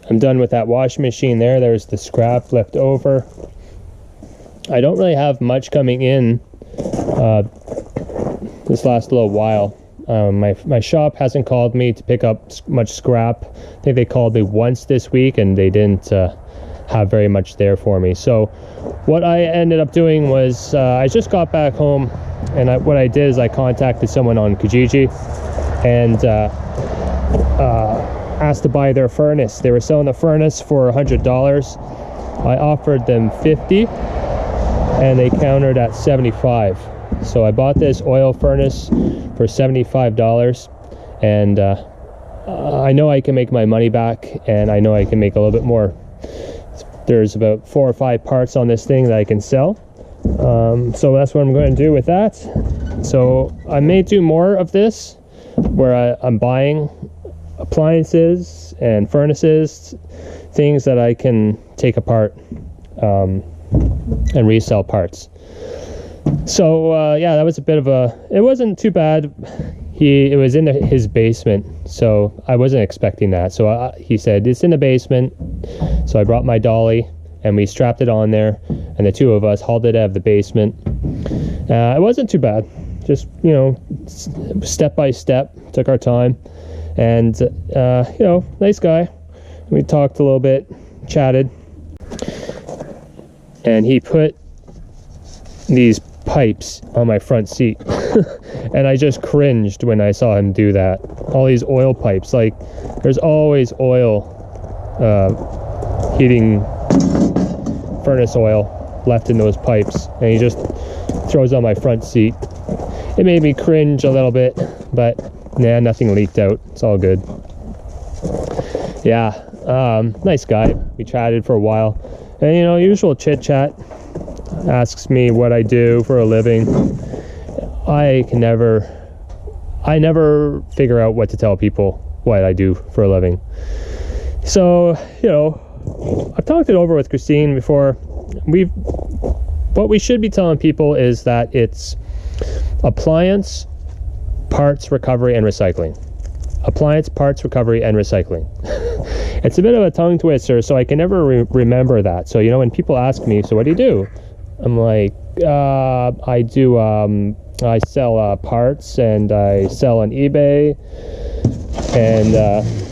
I'm done with that washing machine there. There's the scrap left over. I don't really have much coming in this last little while. My shop hasn't called me to pick up much scrap. I think they called me once this week and they didn't have very much there for me. So what I ended up doing was I just got back home, and what I did is I contacted someone on Kijiji and asked to buy their furnace. They were selling the furnace for $100. I offered them $50 and they countered at $75. So I bought this oil furnace for $75, and I know I can make my money back, and I know I can make a little bit more. There's about 4 or 5 parts on this thing that I can sell. So that's what I'm going to do with that. So I may do more of this where I'm buying appliances and furnaces, things that I can take apart and resell parts. So yeah, that was a bit of it wasn't too bad. It was in his basement, so I wasn't expecting that. So he said it's in the basement. So I brought my dolly and we strapped it on there, and the two of us hauled it out of the basement. It wasn't too bad. Just, you know, step by step, took our time, and you know, nice guy. We talked a little bit, chatted, and he put these pipes on my front seat. And I just cringed when I saw him do that. All these oil pipes, like there's always oil, heating furnace oil left in those pipes, and he just throws on my front seat. It made me cringe a little bit, but nah, nothing leaked out. It's all good. Yeah, nice guy. We chatted for a while, and you know, usual chit chat. Asks me what I do for a living. I never figure out what to tell people what I do for a living. So, you know, I've talked it over with Christine before. What we should be telling people is that it's appliance, parts, recovery, and recycling. Appliance, parts, recovery, and recycling. It's a bit of a tongue twister, so I can never remember that. So, you know, when people ask me, so what do you do? I'm like, I sell parts, and I sell on eBay, and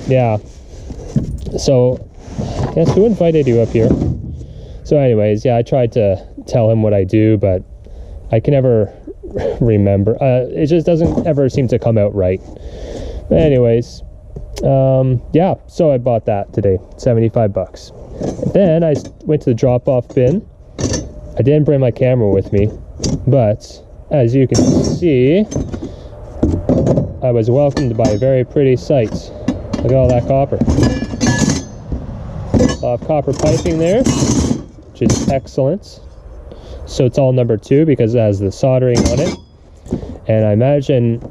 yeah. So, guess who invited you up here? So anyways, yeah, I tried to tell him what I do, but I can never remember. It just doesn't ever seem to come out right. But anyways, yeah, so I bought that today, $75. Then I went to the drop-off bin. I didn't bring my camera with me, but as you can see, I was welcomed by a very pretty sight. Look at all that copper. A lot of copper piping there, which is excellent. So it's all number 2 because it has the soldering on it. And I imagine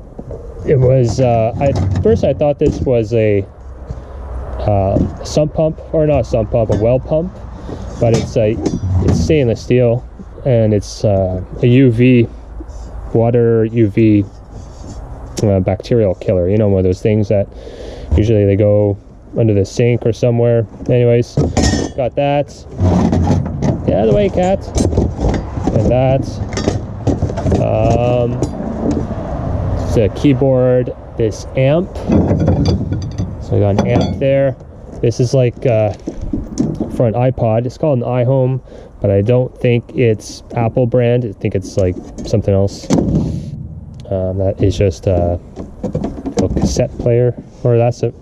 it was, at first I thought this was a sump pump, or not a sump pump, a well pump. But it's stainless steel, and it's a water UV bacterial killer. You know, one of those things that usually they go under the sink or somewhere. Anyways, got that. Get out of the way, cat. And that. It's a keyboard. This amp. So I got an amp there. This is like for an iPod. It's called an iHome, but I don't think it's Apple brand. I think it's like something else. That is just a little cassette player, or that's it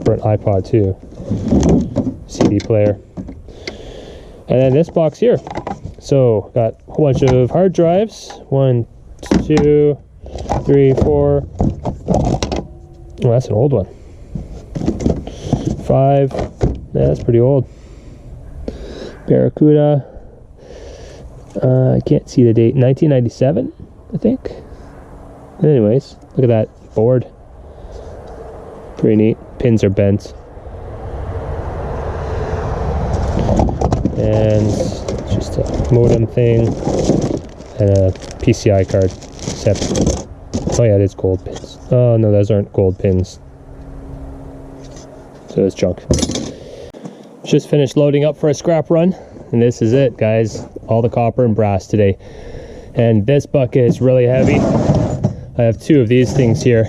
for an iPod too. CD player. And then this box here. So got a whole bunch of hard drives. 1, 2, 3, 4. Oh, that's an old one. 5. Yeah, that's pretty old. Barracuda. I can't see the date. 1997, I think. Anyways, look at that board. Pretty neat. Pins are bent. And it's just a modem thing and a PCI card. Except, oh yeah, it is gold pins. Oh no, those aren't gold pins. So it's junk. Just finished loading up for a scrap run, and this is it, guys. All the copper and brass today. And this bucket is really heavy. I have two of these things here.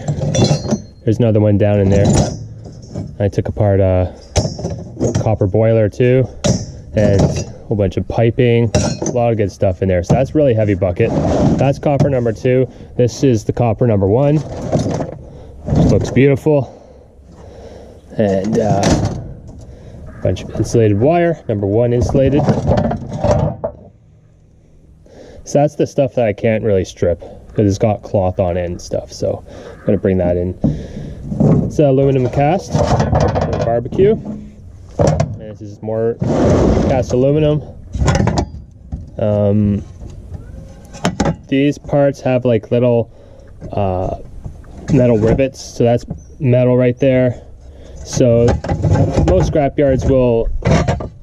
There's another one down in there. I took apart a copper boiler too, and a whole bunch of piping, a lot of good stuff in there. So that's really heavy bucket. That's copper number 2. This is the copper number 1. Looks beautiful. And bunch of insulated wire, number 1 insulated. So that's the stuff that I can't really strip because it's got cloth on it and stuff. So I'm gonna bring that in. It's an aluminum cast for barbecue. And this is more cast aluminum. These parts have like little metal rivets, so that's metal right there. So most scrapyards will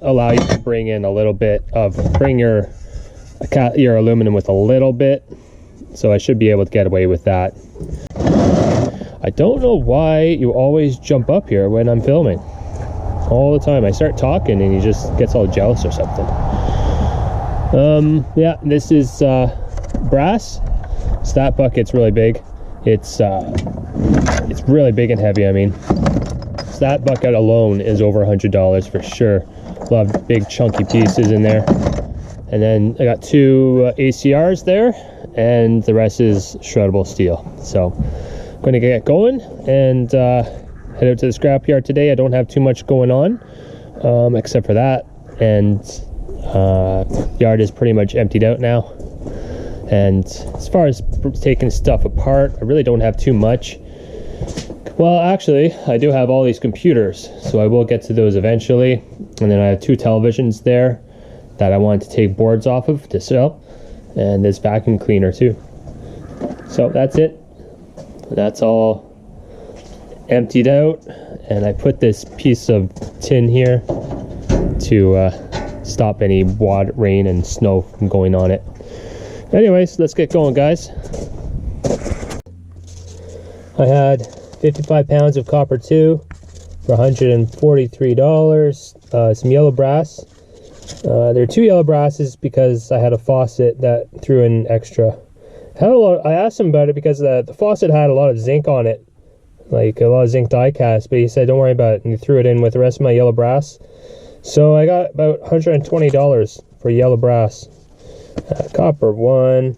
allow you to bring in a little bit of, bring your aluminum with a little bit. So I should be able to get away with that. I don't know why you always jump up here when I'm filming. All the time. I start talking and he just gets all jealous or something. Yeah, this is brass. So that bucket's really big. It's really big and heavy, I mean. So that bucket alone is over $100 for sure. A lot of big chunky pieces in there. And then I got 2 ACRs there, and the rest is shreddable steel. So I'm going to get going and head out to the scrapyard today. I don't have too much going on except for that, and yard is pretty much emptied out now. And as far as taking stuff apart, I really don't have too much. Well, actually, I do have all these computers, so I will get to those eventually. And then I have 2 televisions there that I want to take boards off of to sell, and this vacuum cleaner too. So that's it. That's all emptied out, and I put this piece of tin here to stop any water, rain and snow from going on it. Anyways, let's get going, guys. I had 55 pounds of copper 2 for $143. Some yellow brass. There are 2 yellow brasses because I had a faucet that threw in extra. I asked him about it because the faucet had a lot of zinc on it, like a lot of zinc die cast, but he said don't worry about it, and he threw it in with the rest of my yellow brass. So I got about $120 for yellow brass. Copper 1,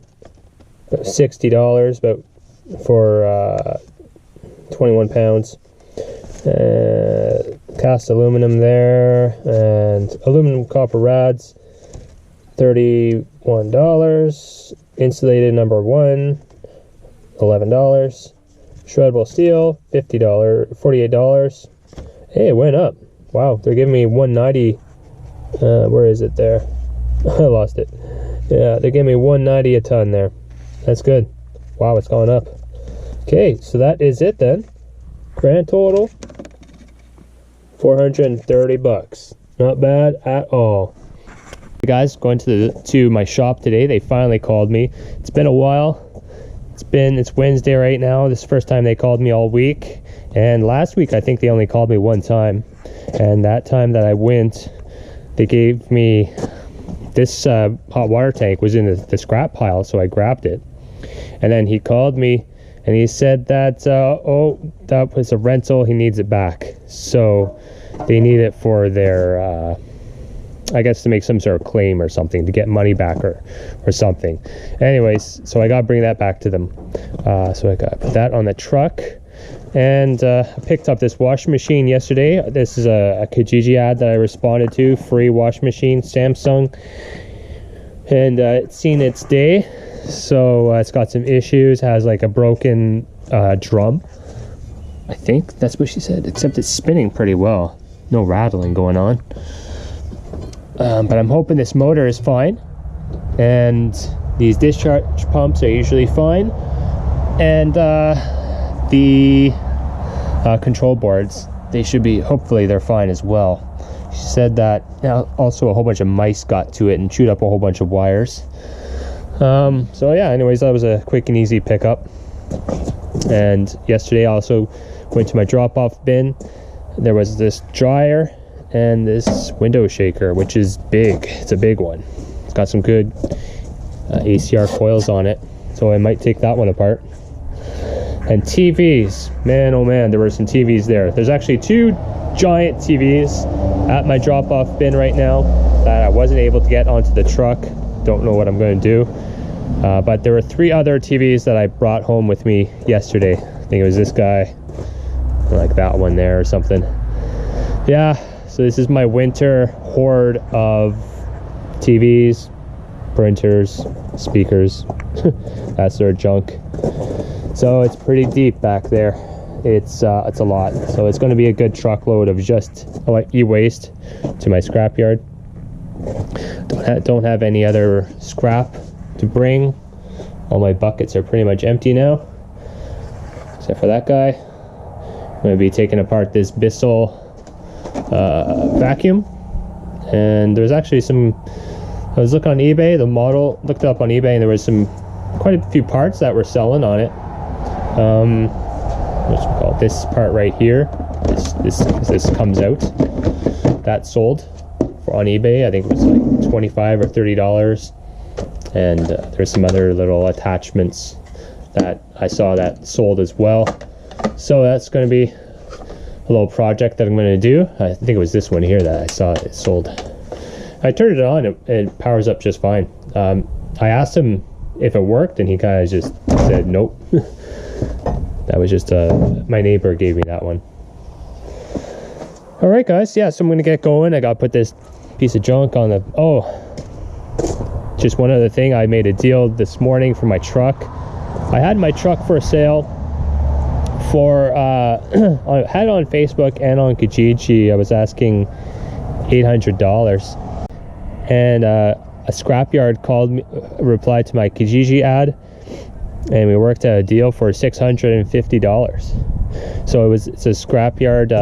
about $60 about for 21 pounds. Cast aluminum there, and aluminum copper rods, $31. Insulated number 1, $11. Shreddable steel, $48. Hey, it went up. Wow, they're giving me $190. Where is it there? I lost it. Yeah, they're giving me $190 a ton there. That's good. Wow, it's going up. Okay, so that is it then. Grand total, $430. Not bad at all. Hey guys, going to my shop today. They finally called me. It's been a while. It's Wednesday right now. This is the first time they called me all week. And last week I think they only called me one time. And that time that I went, they gave me this hot water tank was in the scrap pile, so I grabbed it. And then he called me and he said that that was a rental, he needs it back. So they need it for their I guess to make some sort of claim or something, to get money back or something. Anyways, so I got to bring that back to them. So I got to put that on the truck. And I picked up this washing machine yesterday. This is a Kijiji ad that I responded to, free washing machine, Samsung. And it's seen its day. So it's got some issues, has like a broken drum. I think that's what she said, except it's spinning pretty well. No rattling going on. But I'm hoping this motor is fine, and these discharge pumps are usually fine, and the control boards, they should be, hopefully they're fine as well. She said that also a whole bunch of mice got to it and chewed up a whole bunch of wires. So yeah, anyways, that was a quick and easy pickup. And yesterday I also went to my drop-off bin. There was this dryer and this window shaker, which is big. It's a big one. It's got some good ACR coils on it, so I might take that one apart. And TVs, man, oh man, there were some TVs there. There's actually 2 giant TVs at my drop-off bin right now that I wasn't able to get onto the truck. Don't know what I'm going to do, but there were 3 other TVs that I brought home with me yesterday. I think it was this guy, like that one there or something. Yeah, so this is my winter hoard of TVs, printers, speakers, that sort of junk. So it's pretty deep back there. It's a lot. So it's going to be a good truckload of just e-waste to my scrapyard. Don't have any other scrap to bring. All my buckets are pretty much empty now, except for that guy. I'm going to be taking apart this Bissell vacuum, and there's actually some. I was looking on eBay. The model looked up on eBay, and there was quite a few parts that were selling on it. What's it called? This part right here. This comes out. That sold on eBay. I think it was like $25 or $30, and there's some other little attachments that I saw that sold as well. So that's going to be a little project that I'm going to do. I think it was this one here that I saw it sold. I turned it on, it powers up just fine. I asked him if it worked, and he kind of just said nope. That was just my neighbor gave me that one. All right, guys. Yeah, so I'm gonna get going. I gotta put this piece of junk on the. Oh, just one other thing. I made a deal this morning for my truck. I had my truck for sale for I had it on Facebook and on Kijiji. I was asking $800, and a scrapyard called me, replied to my Kijiji ad, and we worked out a deal for $650. So it's a scrapyard.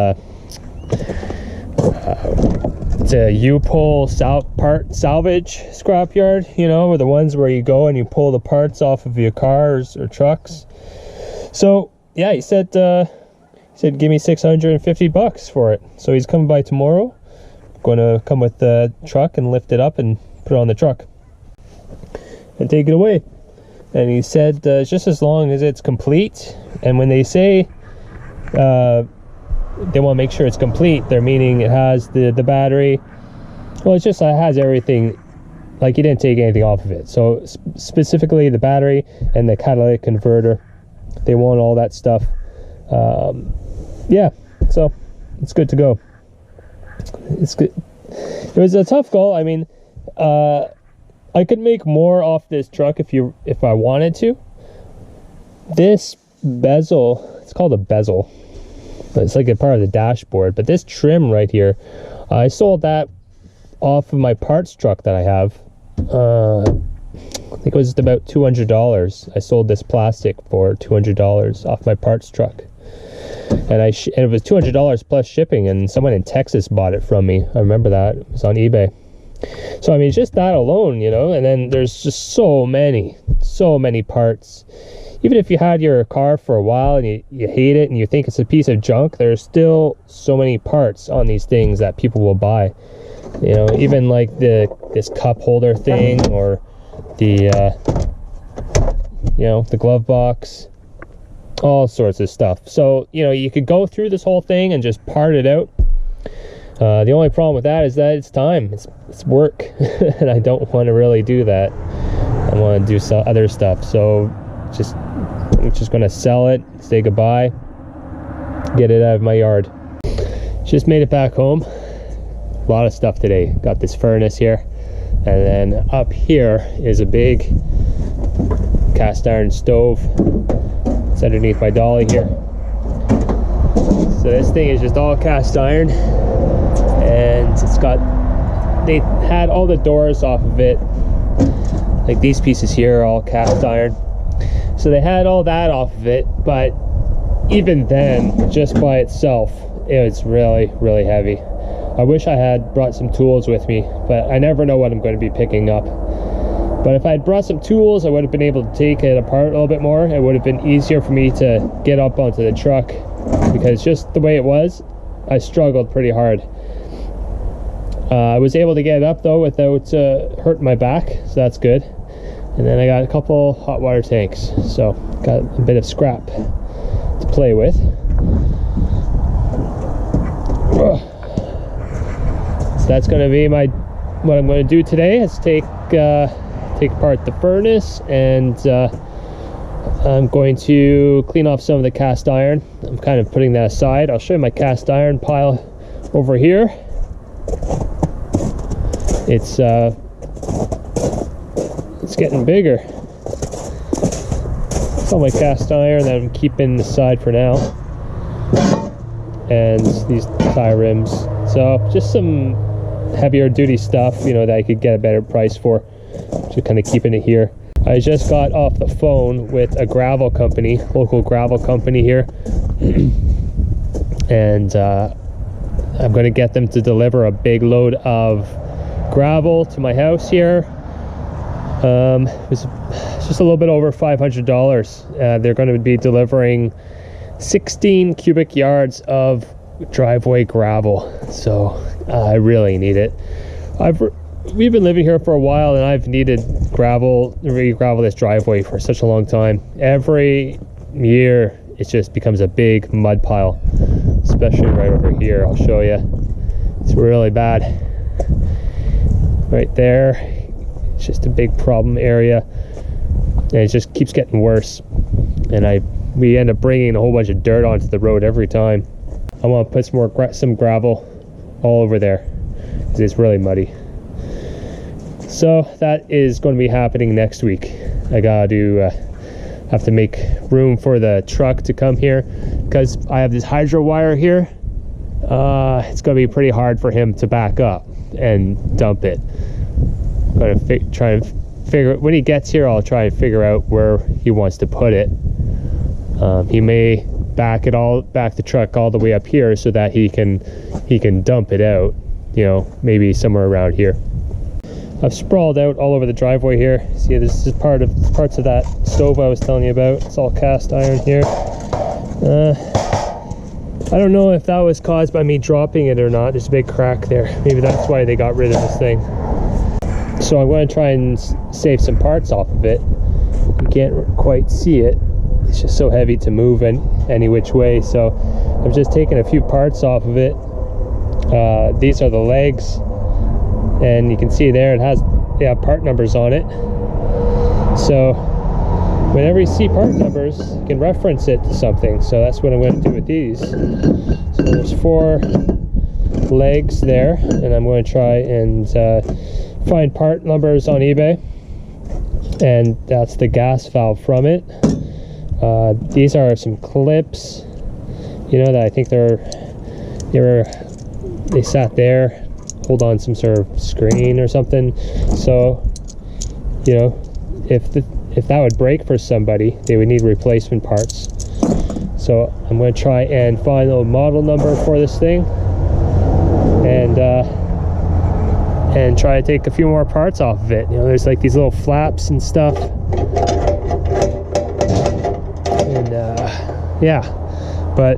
It's a U-pull salvage scrapyard. You know, where the ones where you go and you pull the parts off of your cars or trucks. So yeah, he said give me $650 for it. So he's coming by tomorrow. Going to come with the truck and lift it up and put it on the truck and take it away. And he said just as long as it's complete, and when they say they want to make sure it's complete, they're meaning it has the battery. Well, it's just it has everything, like he didn't take anything off of it. So specifically the battery and the catalytic converter, they want all that stuff. Yeah, so it's good to go. It's good. It was a tough goal. I mean, I could make more off this truck if I wanted to. This bezel, it's called a bezel. It's like a part of the dashboard, but this trim right here, I sold that off of my parts truck that I have. I think it was about $200. I sold this plastic for $200 off my parts truck, and it was $200 plus shipping, and someone in Texas bought it from me. I remember that. It was on eBay. So I mean, just that alone, you know, and then there's just so many parts. Even if you had your car for a while and you hate it and you think it's a piece of junk, there's still so many parts on these things that people will buy. You know, even like this cup holder thing, or the you know, the glove box, all sorts of stuff. So, you know, you could go through this whole thing and just part it out. The only problem with that is that it's time, it's work, and I don't want to really do that. I want to do some other stuff. So I'm just going to sell it, say goodbye, get it out of my yard. Just made it back home. A lot of stuff today. Got this furnace here, and then up here is a big cast iron stove. It's underneath my dolly here. So this thing is just all cast iron, and they had all the doors off of it, like these pieces here are all cast iron. So they had all that off of it, but even then, just by itself, it was really, really heavy. I wish I had brought some tools with me, but I never know what I'm going to be picking up. But if I had brought some tools, I would have been able to take it apart a little bit more. It would have been easier for me to get up onto the truck, because just the way it was, I struggled pretty hard. I was able to get it up though without hurting my back, so that's good. And then I got a couple hot water tanks, so got a bit of scrap to play with. So that's going to be what I'm going to do today is take apart the furnace, and I'm going to clean off some of the cast iron. I'm kind of putting that aside. I'll show you my cast iron pile over here. It's getting bigger. It's all my cast iron that I'm keeping aside for now, and these tire rims. So just some heavier duty stuff, you know, that I could get a better price for. Just kind of keeping it here. I just got off the phone with a gravel company, local gravel company here, and I'm going to get them to deliver a big load of gravel to my house here. It's just a little bit over $500. They're going to be delivering 16 cubic yards of driveway gravel, so I really need it. We've been living here for a while, and I've needed re-gravel this driveway for such a long time. Every year it just becomes a big mud pile, especially right over here. I'll show you. It's really bad right there. It's just a big problem area, and it just keeps getting worse, and we end up bringing a whole bunch of dirt onto the road every time. I want to put some gravel all over there because it's really muddy. So that is going to be happening next week. I gotta have to make room for the truck to come here because I have this hydro wire here. It's going to be pretty hard for him to back up and dump it. I'm going to try and figure, when he gets here, I'll try and figure out where he wants to put it. He may back the truck all the way up here so that he can dump it out, you know, maybe somewhere around here. I've sprawled out all over the driveway here. See, this is parts of that stove I was telling you about. It's all cast iron here. I don't know if that was caused by me dropping it or not. There's a big crack there. Maybe that's why they got rid of this thing. So I'm going to try and save some parts off of it. You can't quite see it. It's just so heavy to move any which way. So I've just taken a few parts off of it. These are the legs, and you can see there they have part numbers on it. So whenever you see part numbers, you can reference it to something. So that's what I'm going to do with these. So there's 4 legs there, and I'm going to try and find part numbers on eBay, and that's the gas valve from it. These are some clips, you know, that I think they sat there, hold on some sort of screen or something. So, you know, if that would break for somebody, they would need replacement parts. So I'm going to try and find a model number for this thing, and try to take a few more parts off of it. You know, there's like these little flaps and stuff, and yeah. But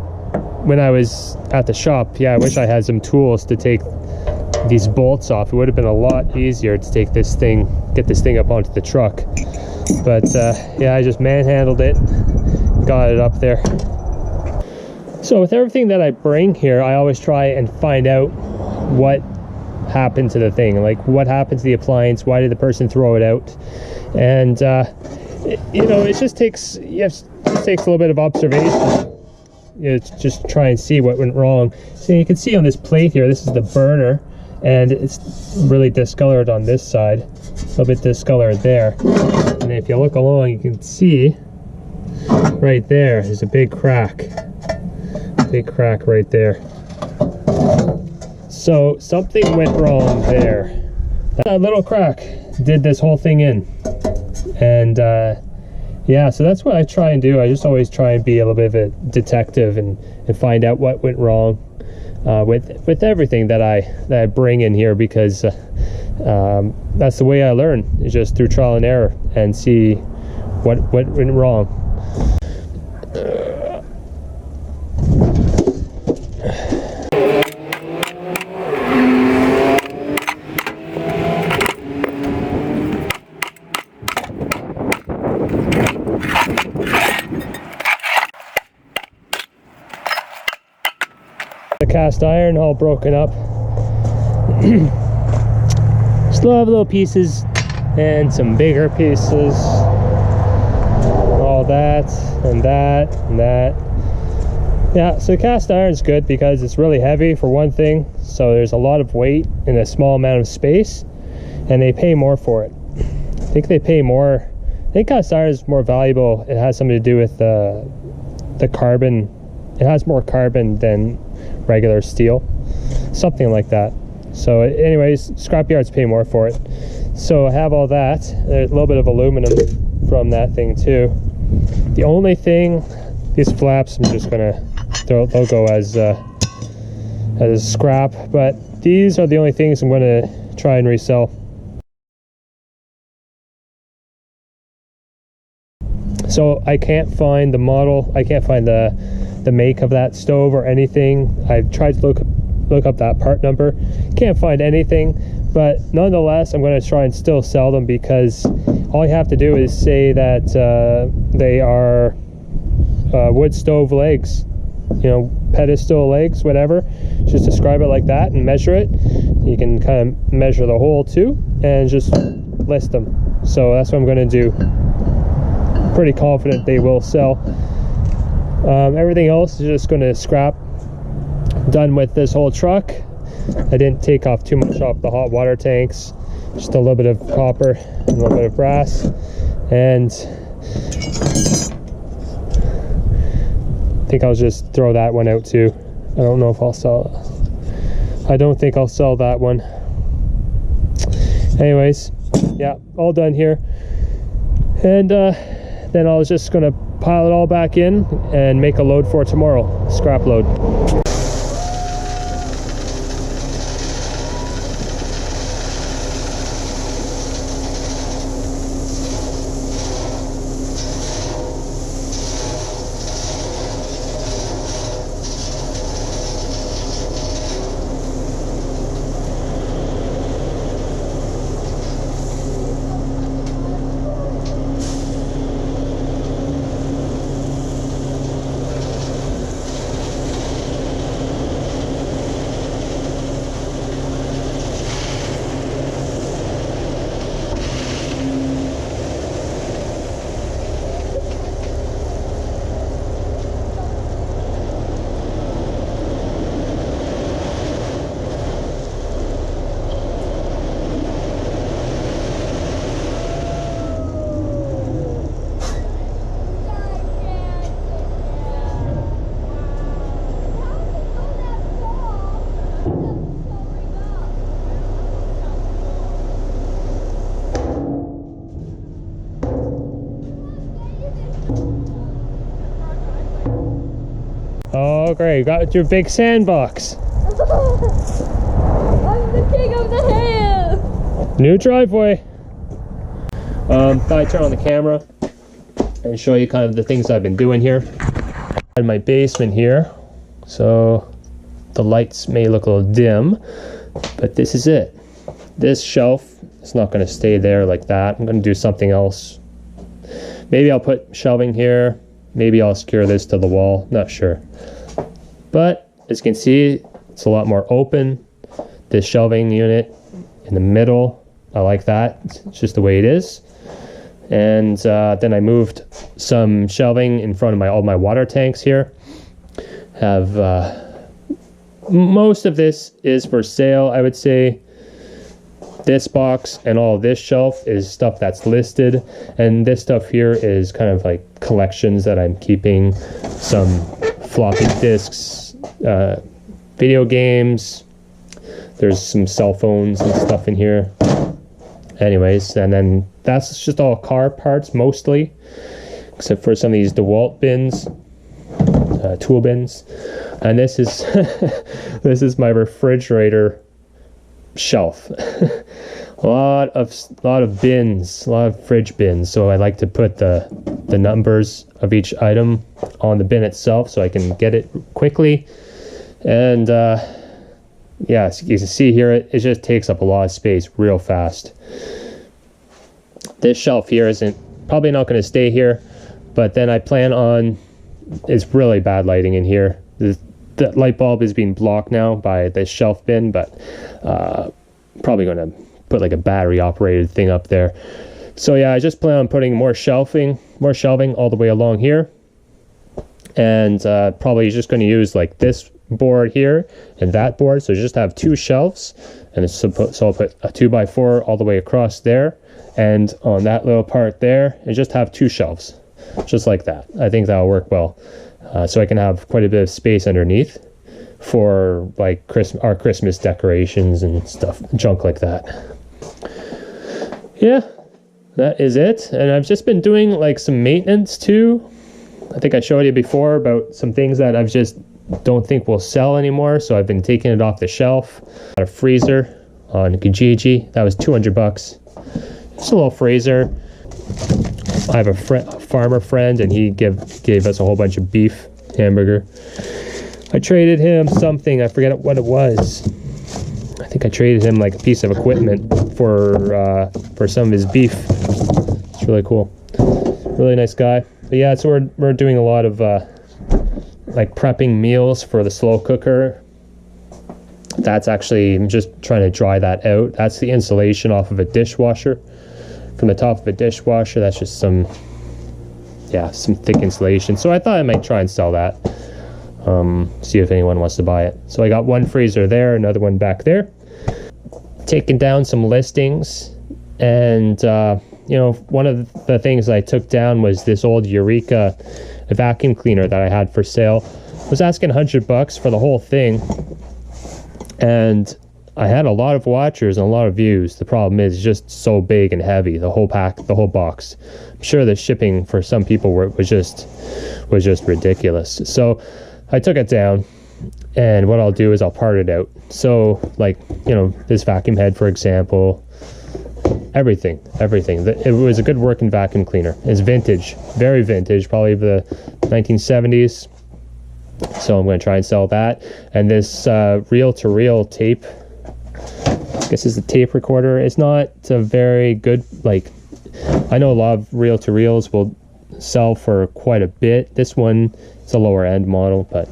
when I was at the shop, yeah, I wish I had some tools to take these bolts off. It would have been a lot easier to get this thing up onto the truck. But yeah, I just manhandled it, got it up there. So with everything that I bring here, I always try and find out what happened to the thing, like what happened to the appliance, why did the person throw it out. And you know, it just takes a little bit of observation, you know, to just try and see what went wrong. So you can see on this plate here, this is the burner, and it's really discolored on this side, a little bit discolored there. And if you look along, you can see right there's a big crack right there. So something went wrong there. That little crack did this whole thing in. And yeah, so that's what I try and do. I just always try and be a little bit of a detective and find out what went wrong with everything that I bring in here, because that's the way I learn, is just through trial and error, and see what went wrong. cast iron all broken up. Still have little pieces and some bigger pieces, all that and that and that. Yeah, so cast iron's good because it's really heavy for one thing, so there's a lot of weight in a small amount of space, and they pay more for it. I think they pay more. I think cast iron is more valuable. It has something to do with the carbon. It has more carbon than regular steel, something like that. So anyways, scrapyards pay more for it. So I have all that. There's a little bit of aluminum from that thing too. The only thing, these flaps, I'm just gonna they'll go as scrap, but these are the only things I'm gonna try and resell. So I can't find the model, I can't find the make of that stove or anything. I've tried to look up that part number, can't find anything, but nonetheless I'm going to try and still sell them, because all you have to do is say that they are wood stove legs, you know, pedestal legs, whatever. Just describe it like that and measure it. You can kind of measure the hole too and just list them. So that's what I'm going to do. Pretty confident they will sell. Everything else is just going to scrap. Done with this whole truck. I didn't take off too much off the hot water tanks, just a little bit of copper and a little bit of brass, and I think I'll just throw that one out too. I don't know if I'll sell it. I don't think I'll sell that one. Anyways, yeah, all done here, and then I was just gonna pile it all back in and make a load for tomorrow, scrap load. Oh great, you got your big sandbox. I'm the king of the hill. New driveway. Thought I'd turn on the camera and show you kind of the things I've been doing here in my basement here. So the lights may look a little dim, but this is it. This shelf is not going to stay there like that. I'm going to do something else. Maybe I'll put shelving here. Maybe I'll secure this to the wall, not sure. But as you can see, it's a lot more open. This shelving unit in the middle, I like that. It's just the way it is. And then I moved some shelving in front of all my water tanks here. Have most of this is for sale, I would say. This box and all of this shelf is stuff that's listed, and this stuff here is kind of like collections that I'm keeping. Some floppy disks, video games, there's some cell phones and stuff in here. Anyways, and then that's just all car parts mostly, except for some of these DeWalt bins, tool bins. And this is this is my refrigerator shelf. a lot of bins, a lot of fridge bins. So I like to put the numbers of each item on the bin itself so I can get it quickly. And yeah, as you can see here, it just takes up a lot of space real fast. This shelf here isn't probably not going to stay here, but then I plan on, it's really bad lighting in here. the light bulb is being blocked now by this shelf bin, but probably going to put like a battery operated thing up there. So yeah, I just plan on putting more shelving all the way along here, and probably just going to use like this board here and that board, so just have 2 shelves, and so I'll put a 2x4 all the way across there, and on that little part there, and just have 2 shelves, just like that. I think that'll work well, so I can have quite a bit of space underneath for like our Christmas decorations and stuff, junk like that. Yeah, that is it. And I've just been doing like some maintenance too. I think I showed you before about some things that I've just don't think will sell anymore, so I've been taking it off the shelf. Got a freezer on Kijiji, that was $200. Just a little freezer. I have a farmer friend, and he gave us a whole bunch of beef hamburger. I traded him something, I forget what it was. I think I traded him like a piece of equipment for some of his beef. It's really cool. Really nice guy. But yeah, so we're doing a lot of like prepping meals for the slow cooker. That's actually, I'm just trying to dry that out. That's the insulation off of a dishwasher. From the top of a dishwasher, that's just some thick insulation. So I thought I might try and sell that. See if anyone wants to buy it. So I got one freezer there, another one back there. Taking down some listings, and one of the things I took down was this old Eureka vacuum cleaner that I had for sale. I was asking $100 for the whole thing, and I had a lot of watchers and a lot of views. The problem is it's just so big and heavy, the whole box. I'm sure the shipping for some people was just ridiculous. So I took it down, and what I'll do is I'll part it out. So like, this vacuum head, for example, everything. It was a good working vacuum cleaner. It's vintage, very vintage, probably the 1970s. So I'm going to try and sell that. And this reel-to-reel tape, I guess is a tape recorder. It's not a very good, like, I know a lot of reel-to-reels will sell for quite a bit. This one is a lower end model, but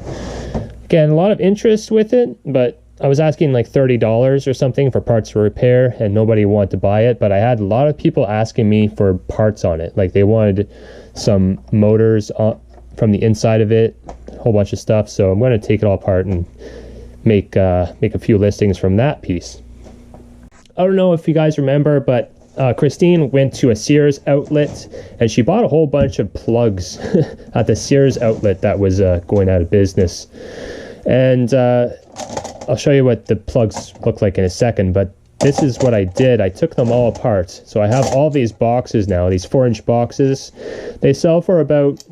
again, a lot of interest with it, but I was asking like $30 or something for parts for repair, and nobody wanted to buy it. But I had a lot of people asking me for parts on it. Like they wanted some motors from the inside of it, a whole bunch of stuff. So I'm going to take it all apart and make a few listings from that piece. I don't know if you guys remember, but Christine went to a Sears outlet, and she bought a whole bunch of plugs at the Sears outlet that was going out of business. And I'll show you what the plugs look like in a second, but this is what I did. I took them all apart. So I have all these boxes now, these 4-inch boxes. They sell for about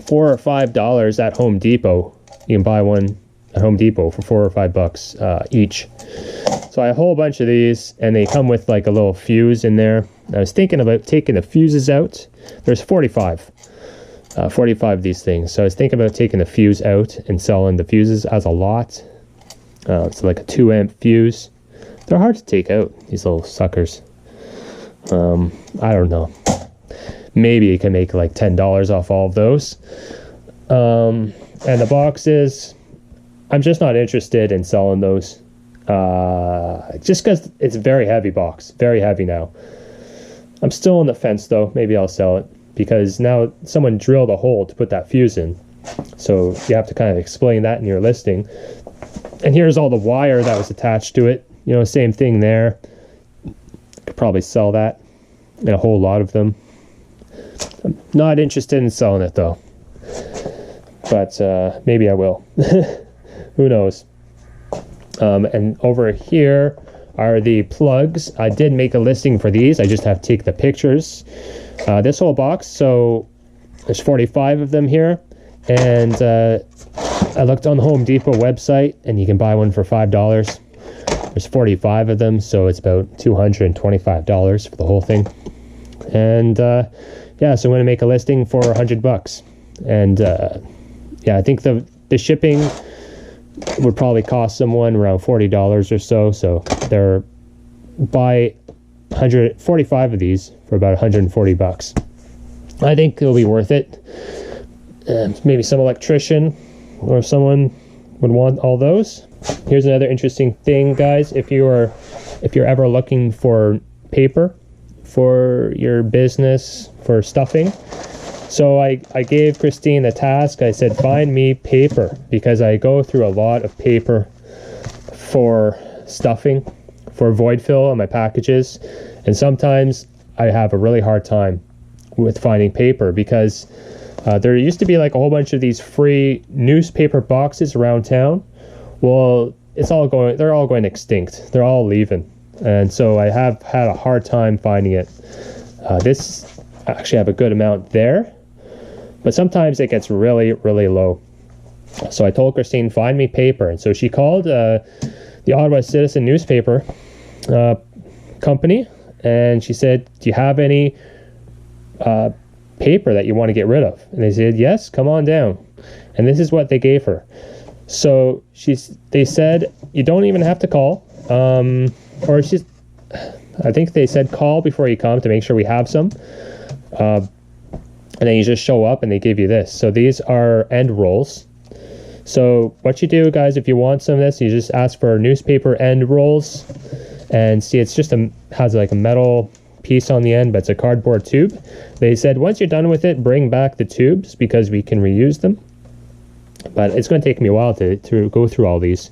$4 or $5 at Home Depot. You can buy one at Home Depot for $4 or $5 each. So I have a whole bunch of these, and they come with like a little fuse in there. I was thinking about taking the fuses out. There's 45 of these things. So I was thinking about taking the fuse out and selling the fuses as a lot. It's like a 2-amp fuse. They're hard to take out, these little suckers. I don't know. Maybe you can make like $10 off all of those. And the boxes, I'm just not interested in selling those. Just because it's a very heavy box. Very heavy now. I'm still on the fence though. Maybe I'll sell it, because now someone drilled a hole to put that fuse in. So you have to kind of explain that in your listing. And here's all the wire that was attached to it. Same thing there. Could probably sell that, and a whole lot of them. I'm not interested in selling it though. But maybe I will. Who knows? And over here are the plugs. I did make a listing for these. I just have to take the pictures. This whole box, so there's 45 of them here. And I looked on the Home Depot website, and you can buy one for $5. There's 45 of them, so it's about $225 for the whole thing. And yeah, so I'm going to make a listing for $100. And yeah, I think the shipping would probably cost someone around $40 or so. So they're buy 145 of these for about $140. I think it'll be worth it. Maybe some electrician or someone would want all those. Here's another interesting thing, guys. If you're ever looking for paper for your business for stuffing, so I gave Christine the task. I said, find me paper, because I go through a lot of paper for stuffing, for void fill on my packages, and sometimes I have a really hard time with finding paper, because there used to be like a whole bunch of these free newspaper boxes around town. Well, they're all going extinct. They're all leaving. And so I have had a hard time finding it. This actually have a good amount there, but sometimes it gets really, really low. So I told Christine, find me paper. And so she called the Ottawa Citizen newspaper company, and she said, do you have any paper that you want to get rid of? And they said, yes, come on down. And this is what they gave her. So they said, you don't even have to call, I think they said call before you come to make sure we have some, and then you just show up and they give you this. So these are end rolls. So what you do, guys, if you want some of this, you just ask for newspaper end rolls, and see, it's just has like a metal piece on the end, but it's a cardboard tube. They said once you're done with it, bring back the tubes, because we can reuse them. But it's going to take me a while to go through all these.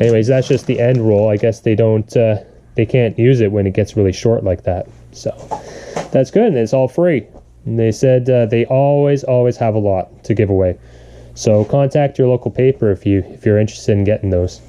Anyways, that's just the end roll. I guess they can't use it when it gets really short like that. So that's good, and it's all free. And they said they always have a lot to give away. So contact your local paper if you're interested in getting those.